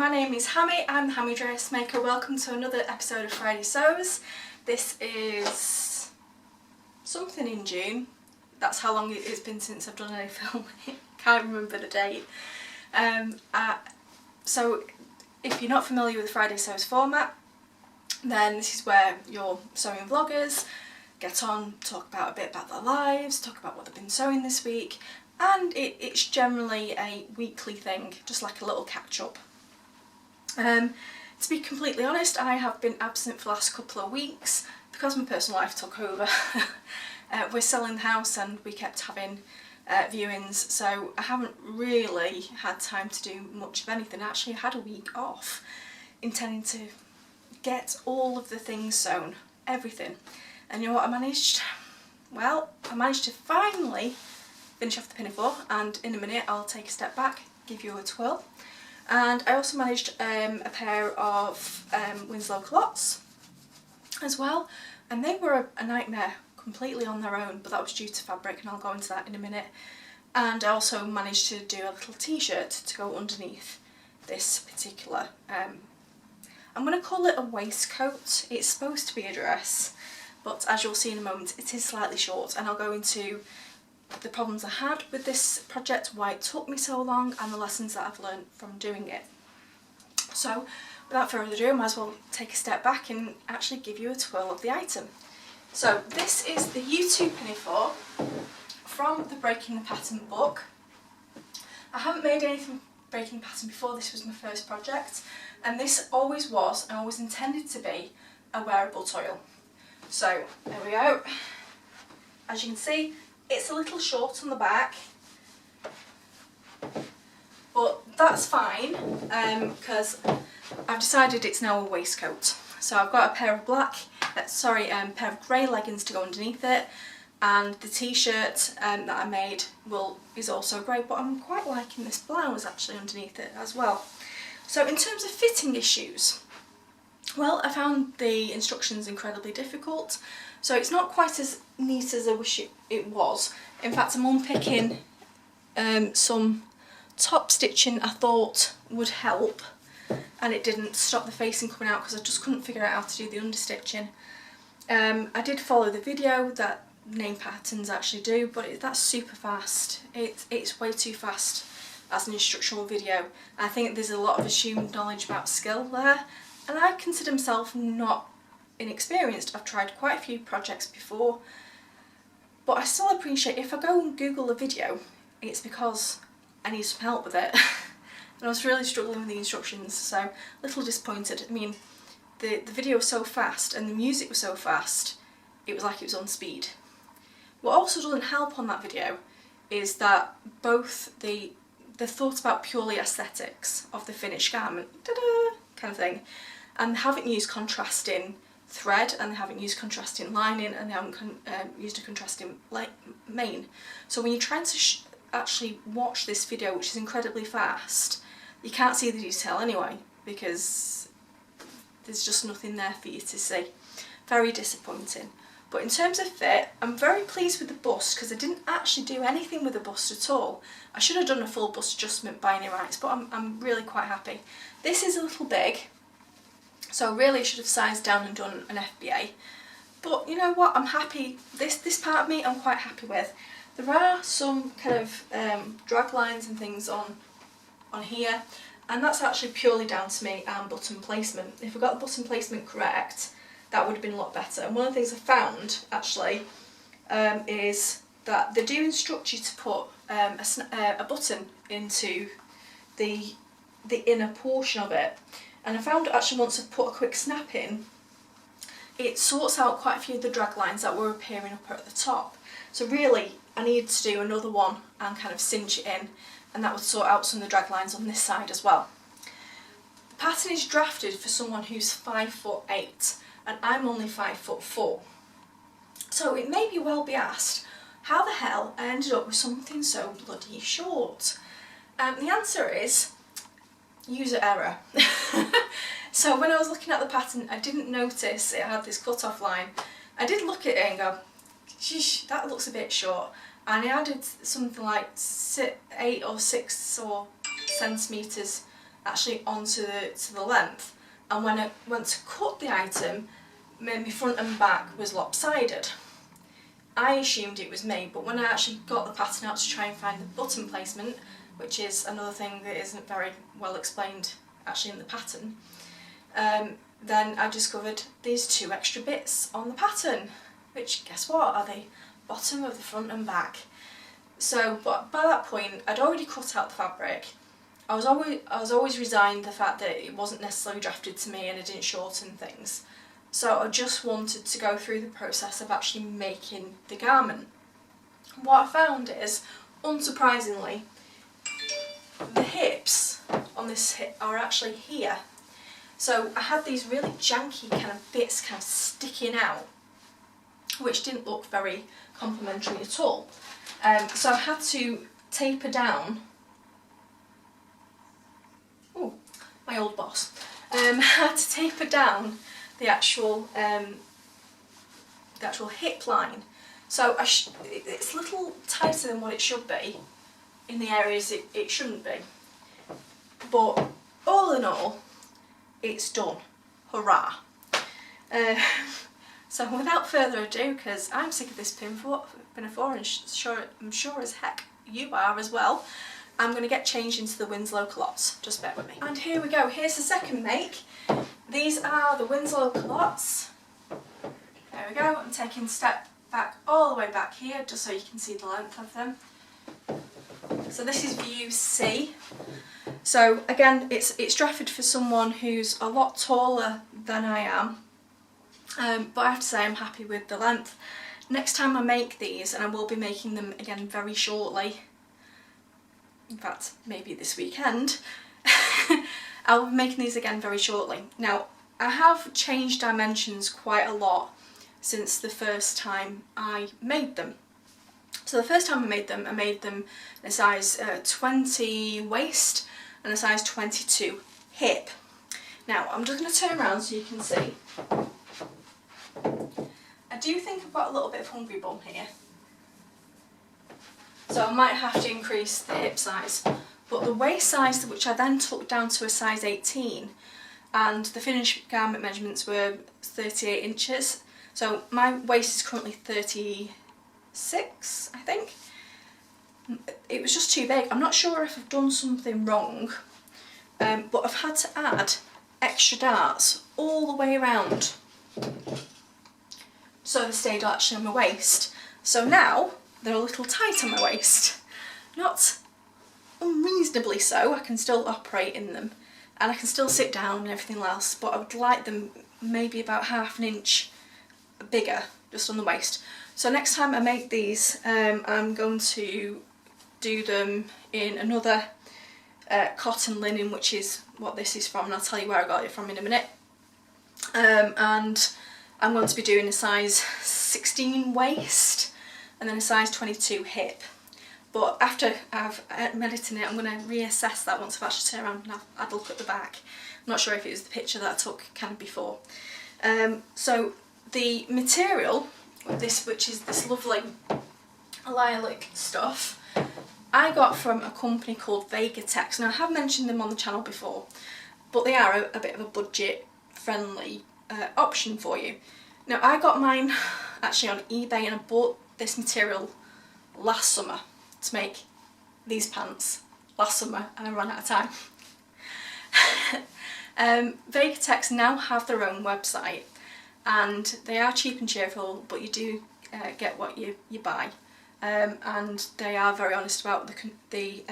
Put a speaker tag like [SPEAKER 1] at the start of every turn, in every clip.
[SPEAKER 1] my name is Hammy, I'm the Hammy Dressmaker. Welcome to another episode of Fridaysews. This is something in June. That's how long it's been since I've done any filming. Can't remember the date. So if you're not familiar with the Fridaysews format, then this is where your sewing vloggers get on, talk about a bit about their lives, talk about what they've been sewing this week, and it's generally a weekly thing, just like a little catch-up. To be completely honest, I have been absent for the last couple of weeks because my personal life took over. We're selling the house and we kept having viewings, so I haven't really had time to do much of anything. Actually, I had a week off intending to get all of the things sewn, everything. And you know what I managed? Well, I managed to finally finish off the pinafore, and in a minute I'll take a step back, give you a twirl. And I also managed a pair of Winslow culottes as well, and they were a nightmare completely on their own, but that was due to fabric and I'll go into that in a minute. And I also managed to do a little t-shirt to go underneath this particular, I'm going to call it a waistcoat. It's supposed to be a dress, but as you'll see in a moment it is slightly short, and I'll go into the problems I had with this project, why it took me so long, and the lessons that I've learned from doing it. So without further ado, I might as well take a step back and actually give you a twirl of the item. So this is the U2 pinafore from the Breaking the Pattern book. I haven't made anything breaking the pattern before, this was my first project, and this always was and always intended to be a wearable toil. So there we go. As you can see, it's a little short on the back, but that's fine because I've decided it's now a waistcoat. So I've got a pair of pair of grey leggings to go underneath it, and the t-shirt that I made is also grey, but I'm quite liking this blouse actually underneath it as well. So in terms of fitting issues, well, I found the instructions incredibly difficult, so it's not quite as neat as I wish it was. In fact, I'm unpicking some top stitching I thought would help, and it didn't stop the facing coming out because I just couldn't figure out how to do the understitching. I did follow the video that Name Patterns actually do, but that's super fast. It's way too fast as an instructional video. I think there's a lot of assumed knowledge about skill there, and I consider myself not inexperienced. I've tried quite a few projects before, but I still appreciate if I go and Google a video, it's because I need some help with it. And I was really struggling with the instructions, so a little disappointed. I mean, the video was so fast and the music was so fast, it was like it was on speed. What also doesn't help on that video is that both the thought about purely aesthetics of the finished garment, ta-da, kind of thing, and they haven't used contrasting thread, and they haven't used contrasting lining, and they haven't used a contrasting mane. So when you're trying to actually watch this video, which is incredibly fast, you can't see the detail anyway because there's just nothing there for you to see. Very disappointing. But in terms of fit, I'm very pleased with the bust because I didn't actually do anything with the bust at all. I should have done a full bust adjustment by any rights, but I'm really quite happy. This is a little big, so really I should have sized down and done an FBA. But you know what, I'm happy. This part of me I'm quite happy with. There are some kind of drag lines and things on here, and that's actually purely down to me and button placement. If I got the button placement correct, that would have been a lot better. And one of the things I found actually is that they do instruct you to put a button into the inner portion of it, and I found actually once I've put a quick snap in, it sorts out quite a few of the drag lines that were appearing up at the top. So really I need to do another one and kind of cinch it in, and that would sort out some of the drag lines on this side as well. The pattern is drafted for someone who's 5'8", and I'm only 5'4". So it may well be asked how the hell I ended up with something so bloody short. The answer is user error. So when I was looking at the pattern, I didn't notice it had this cut-off line. I did look at it and go, sheesh, that looks a bit short. And I added something like 8 or 6 centimetres actually onto the length, and when I went to cut the item, my front and back was lopsided. I assumed it was me, but when I actually got the pattern out to try and find the button placement, which is another thing that isn't very well explained actually in the pattern, then I discovered these 2 extra bits on the pattern, which, guess what, are the bottom of the front and back. So, but by that point, I'd already cut out the fabric. I was always resigned the fact that it wasn't necessarily drafted to me and I didn't shorten things. So I just wanted to go through the process of actually making the garment. What I found is, unsurprisingly, the hips on this hip are actually here. So I had these really janky kind of bits kind of sticking out, which didn't look very complimentary at all. So I had to taper down. Oh, my old boss. I had to taper down the actual hip line. So it's a little tighter than what it should be in the areas it shouldn't be. But all in all, it's done. Hurrah! So without further ado, because I'm sick of this pinafore and I'm sure as heck you are as well, I'm going to get changed into the Winslow culottes. Just bear with me. And here we go. Here's the second make. These are the Winslow culottes. There we go. I'm taking a step back all the way back here just so you can see the length of them. So this is view C. So again, it's drafted for someone who's a lot taller than I am, but I have to say I'm happy with the length. Next time I make these, and I will be making them again very shortly, in fact maybe this weekend, I'll be making these again very shortly. Now I have changed dimensions quite a lot since the first time I made them. So the first time I made them in a size 20 waist and a size 22 hip. Now I'm just going to turn around so you can see. I do think I've got a little bit of hungry bum here, so I might have to increase the hip size. But the waist size, which I then took down to a size 18, and the finished garment measurements were 38 inches. So my waist is currently 36, I think. It was just too big. I'm not sure if I've done something wrong, but I've had to add extra darts all the way around so they stayed actually on my waist. So now they're a little tight on my waist. Not unreasonably so, I can still operate in them and I can still sit down and everything else, but I would like them maybe about ½ an inch bigger just on the waist. So next time I make these, I'm going to do them in another cotton linen, which is what this is from, and I'll tell you where I got it from in a minute. And I'm going to be doing a size 16 waist and then a size 22 hip. But after I've edited it, I'm going to reassess that once I've actually turned around and I've had a look at the back. I'm not sure if it was the picture that I took kind of before. So the material with this, which is this lovely lilac stuff, I got from a company called Fridaysews. Now I have mentioned them on the channel before, but they are a bit of a budget friendly option for you. Now I got mine actually on eBay, and I bought this material last summer to make these pants last summer, and I ran out of time. Fridaysews now have their own website, and they are cheap and cheerful, but you do get what you buy, and they are very honest about the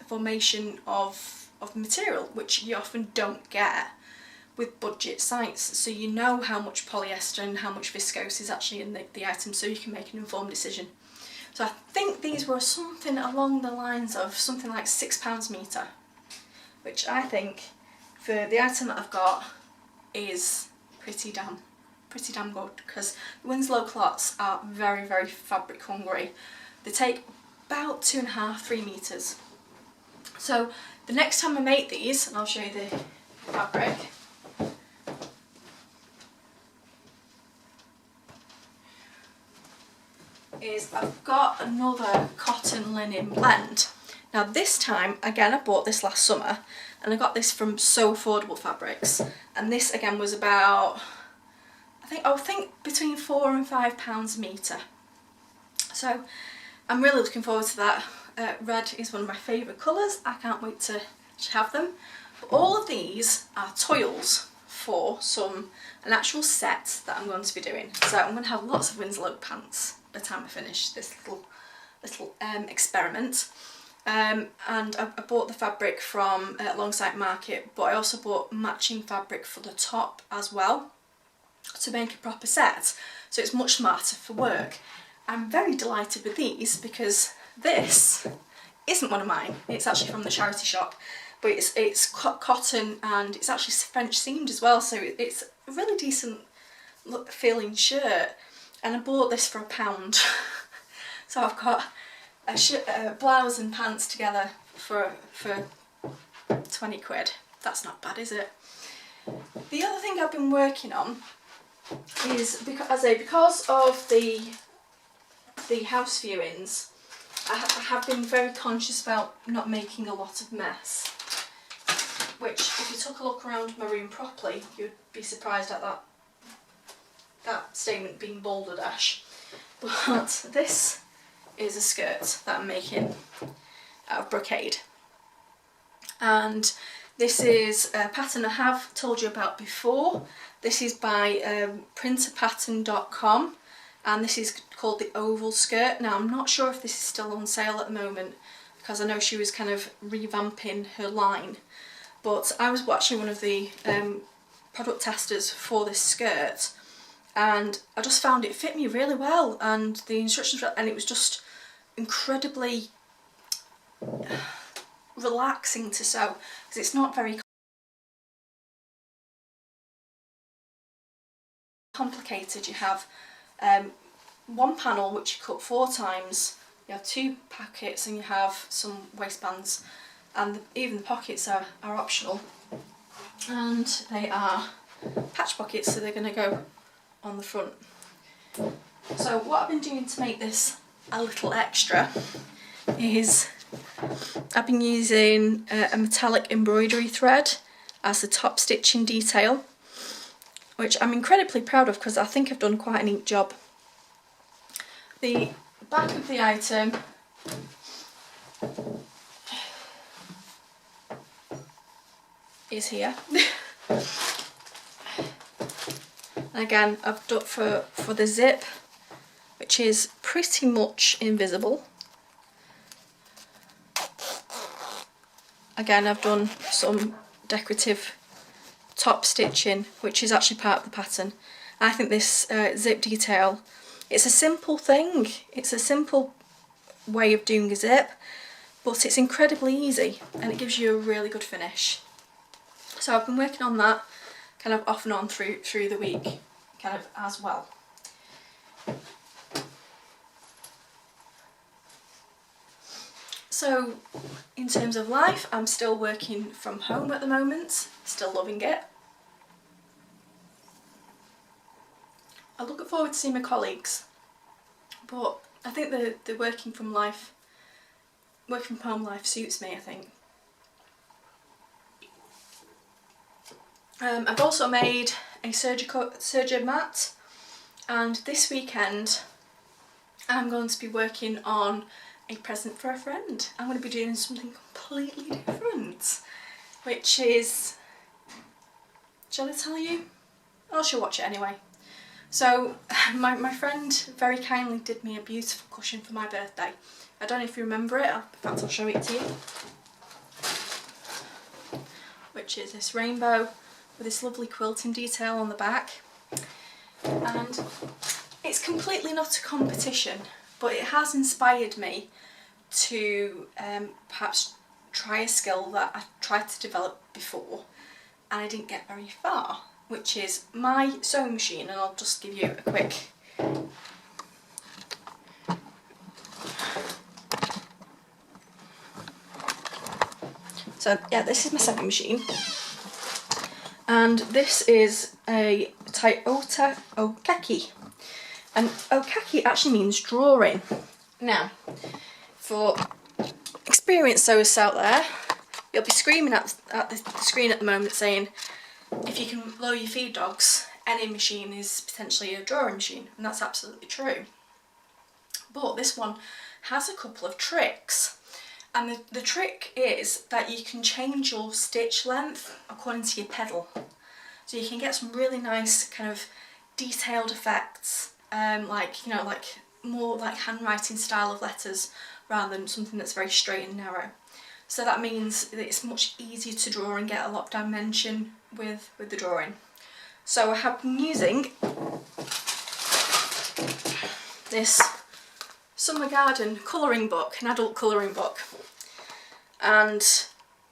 [SPEAKER 1] formation of the material, which you often don't get with budget sites. So you know how much polyester and how much viscose is actually in the item, so you can make an informed decision. So I think these were something along the lines of something like £6 a metre, which I think for the item that I've got is pretty damn good, because the Winslow clots are very, very fabric hungry. They take about 2.5–3 metres. So the next time I make these, and I'll show you the fabric, is I've got another cotton linen blend. Now this time, again, I bought this last summer, and I got this from So Affordable Fabrics, and this again was about, I think between £4 and £5 a metre. So I'm really looking forward to that. Red is one of my favourite colours. I can't wait to have them. But all of these are toils for an actual set that I'm going to be doing. So I'm going to have lots of Winslow pants by the time I finish this little experiment. And I bought the fabric from Longsight Market, but I also bought matching fabric for the top as well to make a proper set, so it's much smarter for work. I'm very delighted with these because this isn't one of mine. It's actually from the charity shop, but it's cotton and it's actually French seamed as well, so it's a really decent feeling shirt, and I bought this for £1. So I've got a blouse and pants together for 20 quid. That's not bad, is it? The other thing I've been working on is because of the house viewings, I have been very conscious about not making a lot of mess, which if you took a look around my room properly, you'd be surprised at that statement being boulder-dash. But this is a skirt that I'm making out of brocade, and this is a pattern I have told you about before. This is by printerpattern.com, and this is called the oval skirt. Now I'm not sure if this is still on sale at the moment, because I know she was kind of revamping her line, but I was watching one of the product testers for this skirt, and I just found it fit me really well, and the instructions, and it was just incredibly relaxing to sew, because it's not very complicated. You have one panel which you cut 4 times, you have 2 pockets, and you have some waistbands, and even the pockets are optional, and they are patch pockets, so they're going to go on the front. So what I've been doing to make this a little extra is I've been using a metallic embroidery thread as the top stitching detail, which I'm incredibly proud of because I think I've done quite a neat job. The back of the item is here. And again, I've done for the zip, which is pretty much invisible. Again, I've done some decorative top stitching, which is actually part of the pattern. I think this zip detail, it's a simple thing, it's a simple way of doing a zip, but it's incredibly easy and it gives you a really good finish. So I've been working on that kind of off and on through the week, kind of as well. So in terms of life, I'm still working from home at the moment, still loving it. I look forward to seeing my colleagues, but I think the working from home life suits me, I think. I've also made a serger mat, and this weekend I'm going to be working on a present for a friend. I'm going to be doing something completely different, which is, shall I tell you? Oh, she'll watch it anyway. So my friend very kindly did me a beautiful cushion for my birthday. I don't know if you remember it, in fact I'll show it to you. Which is this rainbow with this lovely quilting detail on the back. And it's completely not a competition, but it has inspired me to perhaps try a skill that I tried to develop before and I didn't get very far, which is my sewing machine, and I'll just give you a quick so yeah, this is my sewing machine, and this is a Toyota Okaki, and Okaki actually means drawing. Now, for inexperienced sewists out there, you'll be screaming at the screen at the moment saying, if you can lower your feed dogs, any machine is potentially a drawing machine, and that's absolutely true. But this one has a couple of tricks, and the trick is that you can change your stitch length according to your pedal. So you can get some really nice kind of detailed effects, like, you know, like more like handwriting style of letters rather than something that's very straight and narrow. So that means that it's much easier to draw and get a lot of dimension with the drawing. So I have been using this Summer Garden colouring book, an adult colouring book. And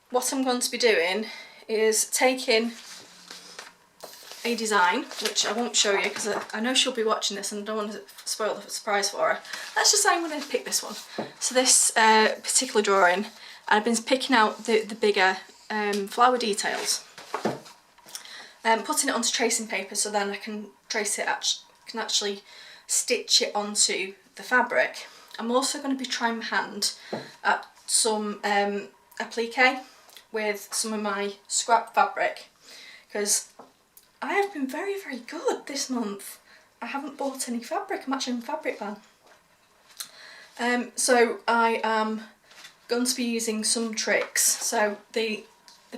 [SPEAKER 1] what I'm going to be doing is taking a design, which I won't show you because I know she'll be watching this and I don't want to spoil the surprise for her. Let's just say I'm going to pick this one. So this particular drawing, I've been picking out the bigger flower details, putting it onto tracing paper so then I can trace it, can actually stitch it onto the fabric. I'm also going to be trying my hand at some applique with some of my scrap fabric, because I have been very, very good this month. I haven't bought any fabric, I'm actually in fabric ban. So I am going to be using some tricks. So the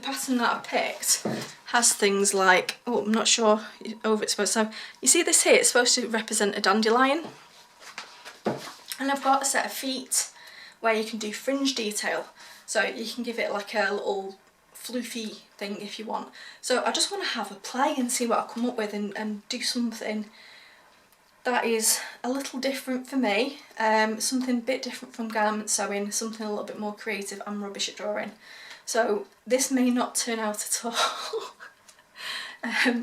[SPEAKER 1] pattern that I picked has things like, oh, I'm not sure overexposed. So you see this here, it's supposed to represent a dandelion. And I've got a set of feet where you can do fringe detail. So you can give it like a little floofy thing if you want. So I just want to have a play and see what I come up with and do something that is a little different for me, something a bit different from garment sewing, something a little bit more creative. I'm rubbish at drawing. So this may not turn out at all.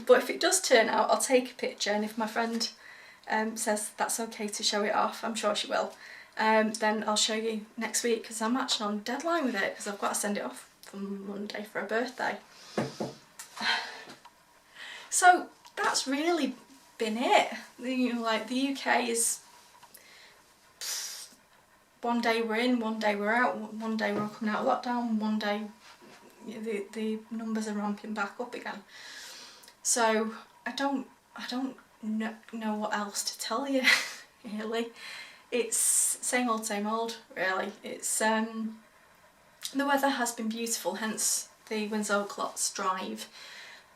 [SPEAKER 1] But if it does turn out, I'll take a picture, and if my friend says that's okay to show it off, I'm sure she will, then I'll show you next week, because I'm actually on deadline with it because I've got to send it off for Monday for a birthday. So that's really been it. You know, like the UK is, one day we're in, one day we're out, one day we're coming out of lockdown, one day the numbers are ramping back up again. So I don't know what else to tell you really. It's same old really. It's the weather has been beautiful, hence the Winslow Clots drive,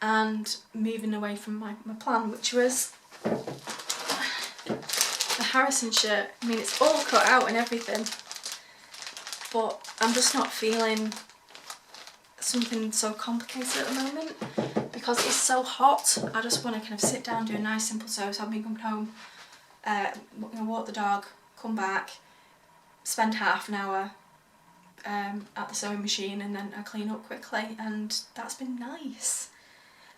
[SPEAKER 1] and moving away from my plan, which was the Harrison shirt. I mean, it's all cut out and everything, but I'm just not feeling something so complicated at the moment because it's so hot. I just want to kind of sit down, do a nice simple sew. So I've been coming home, walk the dog, come back, spend half an hour at the sewing machine, and then I clean up quickly, and that's been nice.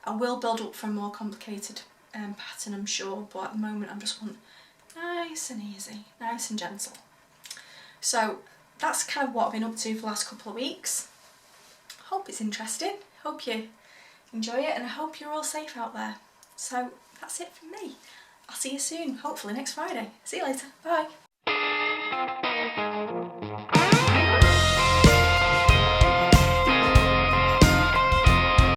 [SPEAKER 1] I will build up for a more complicated pattern, I'm sure, but at the moment I just want nice and easy, nice and gentle. So that's kind of what I've been up to for the last couple of weeks. Hope it's interesting, hope you enjoy it, and I hope you're all safe out there. So that's it from me. I'll see you soon, hopefully next Friday. See you later, bye.